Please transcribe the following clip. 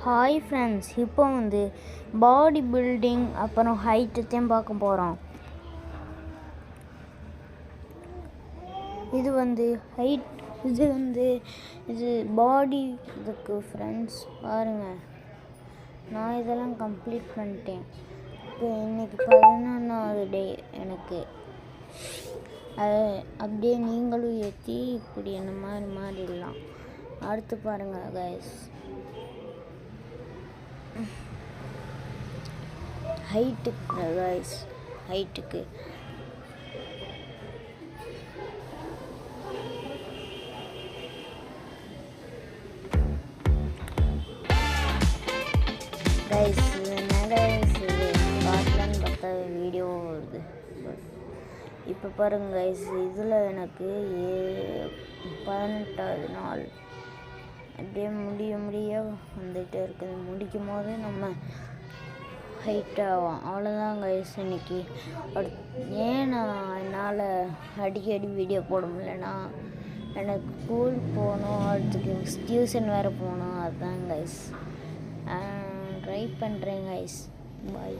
Hi friends, இப்போ body building அப்புறம் ஹைட்டையும் பார்க்க போகிறோம். இது ஹைட், இது பாடி இதுக்கு ஃப்ரெண்ட்ஸ் பாருங்கள். நான் இதெல்லாம் கம்ப்ளீட் பண்ணிட்டேன். இப்போ இன்றைக்கி 11வது டே எனக்கு. அது அப்படியே நீங்களும் ஏற்றி இப்படி என்ன மாதிரி மாறிடலாம். அடுத்து பாருங்கள் கைஸ், ஹைட்டுக்கு கைஸ், ஹைட்டுக்கு கைஸ் காட்டலான்னு பார்த்தா வீடியோ வருது. இப்போ பாருங்க கைஸ், இதில் எனக்கு 18வது நாள் அப்படியே முடிய வந்துகிட்டே இருக்குது. முடிக்கும் போது நம்ம ஹைட் ஆகும். அவ்வளோதான் கைஸ் இன்னைக்கு. ஏன் என்னால் அடிக்கடி வீடியோ போட முடியலன்னா, எனக்கு ஸ்கூல் போகணும், அடுத்துக்கு டியூஷன் வேறு போகணும். அதுதான் கைஸ் ட்ரை பண்ணுறேன் கைஸ். பாய்.